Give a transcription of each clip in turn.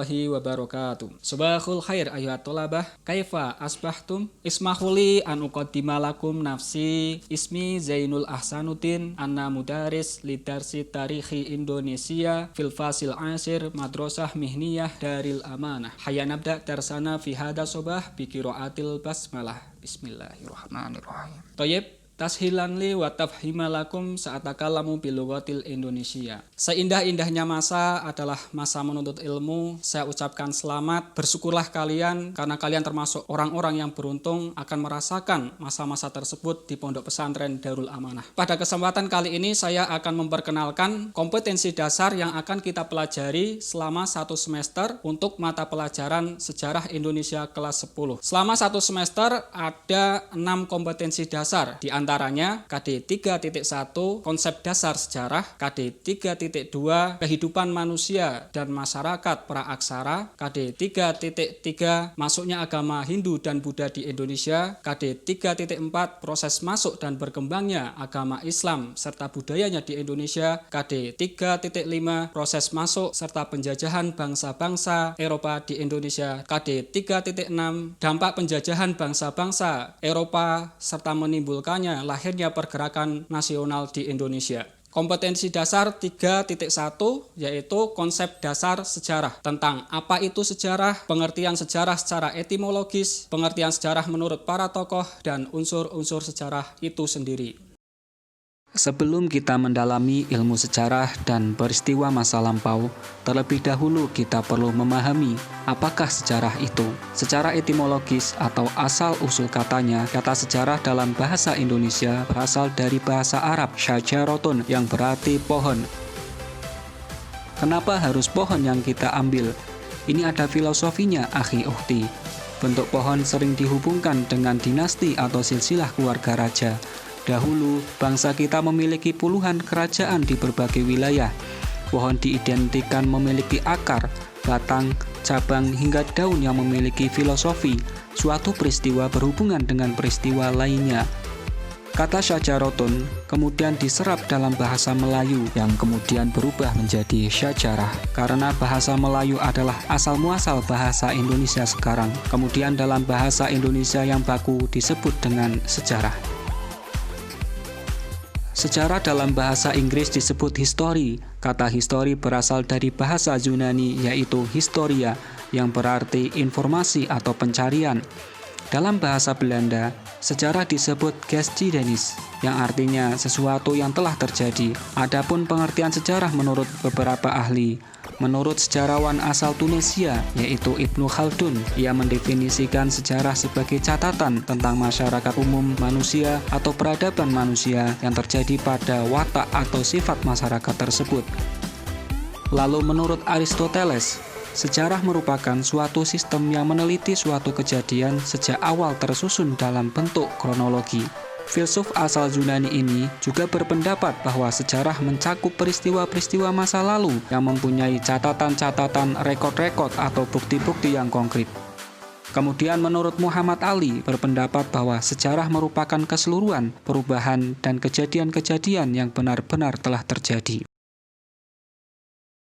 Wabarakatuh. Subahul khair ayuhat tolabah. Kaifa asbahtum? Ismahuli an uqaddima lakum nafsi. Ismi Zainul Ahsanuddin. Anna mudaris lidarsi tarikhi Indonesia fil fasil asir madrasah mihniyah Daril Amanah. Hayya nabda darsana fi hada sobah bi qiraatil basmalah. Bismillahirrahmanirrahim. Thayyib. Tashilan li wa tafhimalakum sa'atakallamu bilughatil Indonesia. Seindah-indahnya masa adalah masa menuntut ilmu. Saya ucapkan selamat, bersyukurlah kalian karena kalian termasuk orang-orang yang beruntung akan merasakan masa-masa tersebut di Pondok Pesantren Darul Amanah. Pada kesempatan kali ini saya akan memperkenalkan kompetensi dasar yang akan kita pelajari selama 1 semester untuk mata pelajaran Sejarah Indonesia kelas 10. Selama 1 semester ada 6 kompetensi dasar, di antaranya KD 3.1 konsep dasar sejarah, KD 3.2 kehidupan manusia dan masyarakat praaksara, KD 3.3 masuknya agama Hindu dan Buddha di Indonesia, KD 3.4 proses masuk dan berkembangnya agama Islam serta budayanya di Indonesia, KD 3.5 proses masuk serta penjajahan bangsa-bangsa Eropa di Indonesia, KD 3.6 dampak penjajahan bangsa-bangsa Eropa serta menimbulkannya lahirnya pergerakan nasional di Indonesia. Kompetensi dasar 3.1 yaitu konsep dasar sejarah, tentang apa itu sejarah, pengertian sejarah secara etimologis, pengertian sejarah menurut para tokoh, dan unsur-unsur sejarah itu sendiri. Sebelum kita mendalami ilmu sejarah dan peristiwa masa lampau, terlebih dahulu kita perlu memahami apakah sejarah itu. Secara etimologis atau asal-usul katanya, kata sejarah dalam bahasa Indonesia berasal dari bahasa Arab syajarotun yang berarti pohon. Kenapa harus pohon yang kita ambil? Ini ada filosofinya, akhi ukhti. Bentuk pohon sering dihubungkan dengan dinasti atau silsilah keluarga raja. Dahulu, bangsa kita memiliki puluhan kerajaan di berbagai wilayah. Pohon diidentikan memiliki akar, batang, cabang, hingga daun yang memiliki filosofi. Suatu peristiwa berhubungan dengan peristiwa lainnya. Kata syajarotun kemudian diserap dalam bahasa Melayu yang kemudian berubah menjadi syajarah. Karena bahasa Melayu adalah asal-muasal bahasa Indonesia sekarang. Kemudian dalam bahasa Indonesia yang baku disebut dengan sejarah. Sejarah dalam bahasa Inggris disebut history. Kata history berasal dari bahasa Yunani yaitu historia yang berarti informasi atau pencarian. Dalam bahasa Belanda, sejarah disebut geschiedenis yang artinya sesuatu yang telah terjadi. Adapun pengertian sejarah menurut beberapa ahli, menurut sejarawan asal Tunisia yaitu Ibnu Khaldun, ia mendefinisikan sejarah sebagai catatan tentang masyarakat umum manusia atau peradaban manusia yang terjadi pada watak atau sifat masyarakat tersebut. Lalu menurut Aristoteles, sejarah merupakan suatu sistem yang meneliti suatu kejadian sejak awal tersusun dalam bentuk kronologi. Filsuf asal Yunani ini juga berpendapat bahwa sejarah mencakup peristiwa-peristiwa masa lalu yang mempunyai catatan-catatan, rekod-rekod atau bukti-bukti yang konkret. Kemudian menurut Muhammad Ali berpendapat bahwa sejarah merupakan keseluruhan perubahan dan kejadian-kejadian yang benar-benar telah terjadi.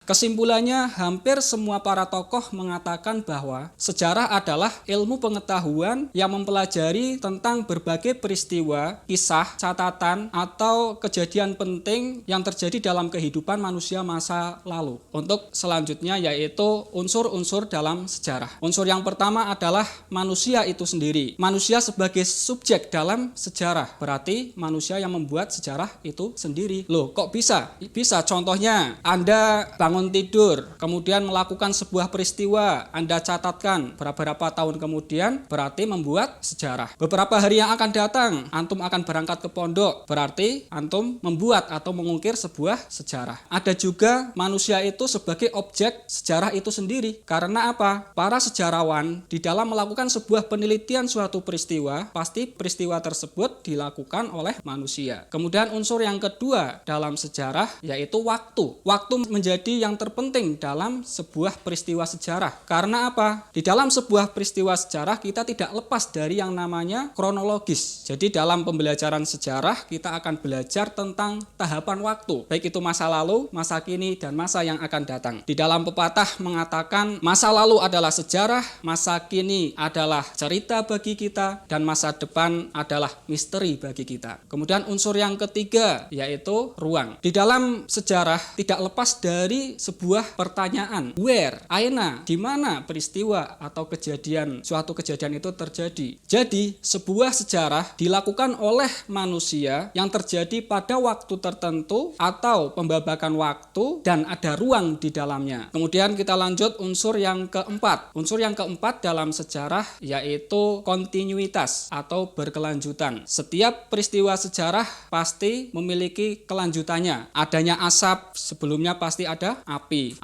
Kesimpulannya, hampir semua para tokoh mengatakan bahwa sejarah adalah ilmu pengetahuan yang mempelajari tentang berbagai peristiwa, kisah, catatan, atau kejadian penting yang terjadi dalam kehidupan manusia masa lalu. Untuk selanjutnya yaitu unsur-unsur dalam sejarah. Unsur yang pertama adalah manusia itu sendiri. Manusia sebagai subjek dalam sejarah. Berarti manusia yang membuat sejarah itu sendiri. Loh, kok bisa? Bisa, contohnya Anda bangun tidur, kemudian melakukan sebuah peristiwa, Anda catatkan beberapa tahun kemudian, berarti membuat sejarah. Beberapa hari yang akan datang, antum akan berangkat ke pondok, berarti antum membuat atau mengukir sebuah sejarah. Ada juga manusia itu sebagai objek sejarah itu sendiri. Karena apa? Para sejarawan di dalam melakukan sebuah penelitian suatu peristiwa, pasti peristiwa tersebut dilakukan oleh manusia. Kemudian unsur yang kedua dalam sejarah yaitu waktu. Waktu menjadi yang yang terpenting dalam sebuah peristiwa sejarah. Karena apa? Di dalam sebuah peristiwa sejarah kita tidak lepas dari yang namanya kronologis. Jadi dalam pembelajaran sejarah kita akan belajar tentang tahapan waktu, baik itu masa lalu, masa kini, dan masa yang akan datang. Di dalam pepatah mengatakan masa lalu adalah sejarah, masa kini adalah cerita bagi kita, dan masa depan adalah misteri bagi kita. Kemudian unsur yang ketiga yaitu ruang. Di dalam sejarah tidak lepas dari sebuah pertanyaan, where, aina, di mana peristiwa atau suatu kejadian itu terjadi. Jadi sebuah sejarah dilakukan oleh manusia yang terjadi pada waktu tertentu atau pembabakan waktu dan ada ruang di dalamnya. Kemudian kita lanjut unsur yang keempat. Unsur yang keempat dalam sejarah yaitu kontinuitas atau berkelanjutan. Setiap peristiwa sejarah pasti memiliki kelanjutannya. Adanya asap, sebelumnya pasti ada api.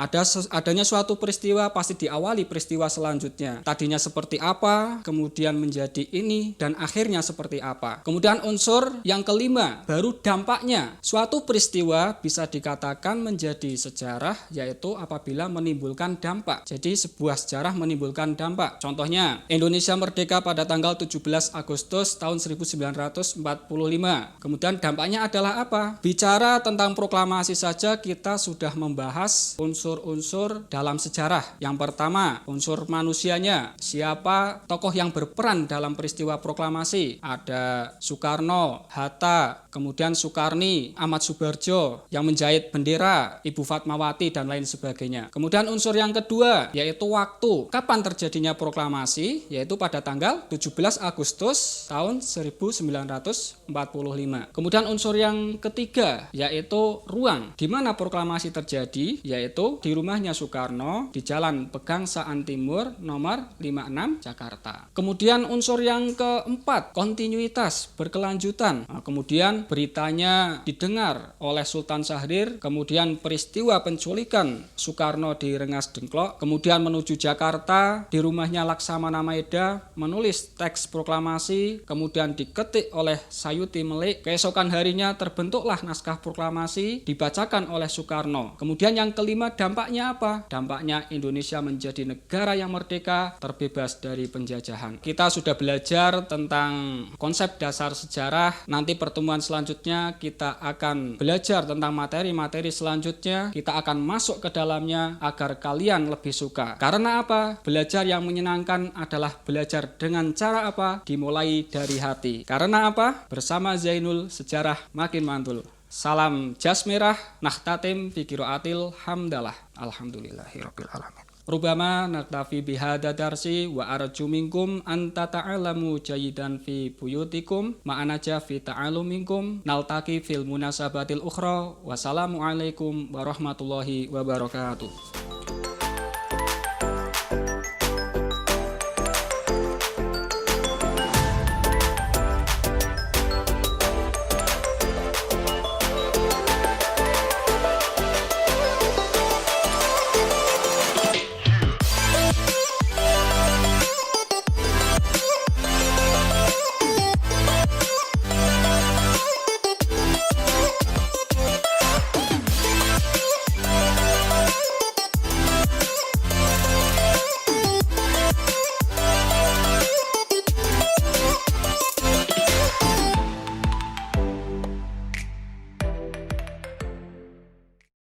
Adanya suatu peristiwa pasti diawali peristiwa selanjutnya. Tadinya seperti apa, kemudian menjadi ini, dan akhirnya seperti apa. Kemudian unsur yang kelima, baru dampaknya. Suatu peristiwa bisa dikatakan menjadi sejarah yaitu apabila menimbulkan dampak. Jadi sebuah sejarah menimbulkan dampak. Contohnya, Indonesia merdeka pada tanggal 17 Agustus tahun 1945. Kemudian dampaknya adalah apa? Bicara tentang proklamasi saja kita sudah membahas unsur-unsur dalam sejarah. Yang pertama, unsur manusianya. Siapa tokoh yang berperan dalam peristiwa proklamasi? Ada Soekarno, Hatta, kemudian Soekarni, Ahmad Subarjo yang menjahit bendera, Ibu Fatmawati, dan lain sebagainya. Kemudian unsur yang kedua yaitu waktu. Kapan terjadinya proklamasi? Yaitu pada tanggal 17 Agustus tahun 1945. Kemudian unsur yang ketiga yaitu ruang. Di mana proklamasi terjadi? Yaitu di rumahnya Soekarno di Jalan Pegangsaan Timur nomor 56 Jakarta. Kemudian unsur yang keempat, kontinuitas, berkelanjutan. Kemudian beritanya didengar oleh Sultan Syahrir, kemudian peristiwa penculikan Soekarno di Rengas Dengklok, kemudian menuju Jakarta di rumahnya Laksamana Maeda, menulis teks proklamasi, kemudian diketik oleh Sayuti Melik. Keesokan harinya terbentuklah naskah proklamasi, dibacakan oleh Soekarno. Kemudian yang kelima, dampaknya apa? Dampaknya Indonesia menjadi negara yang merdeka, terbebas dari penjajahan. Kita sudah belajar tentang konsep dasar sejarah. Nanti pertemuan selanjutnya kita akan belajar tentang materi-materi selanjutnya. Kita akan masuk ke dalamnya agar kalian lebih suka. Karena apa? Belajar yang menyenangkan adalah belajar dengan cara apa? Dimulai dari hati. Karena apa? Bersama Zainul, sejarah makin mantul. Salam jas merah, nakhtatim fi qiraatil hamdalah. Alhamdulillahirabbil alamin. Rubama naktafi bihada darsi wa arju minkum an tata'alamu jayidan fi buyutikum ma'anaja fi ta'aluminkum naltaki fil munasabatil ukhra. Wassalamualaikum warahmatullahi wabarakatuh.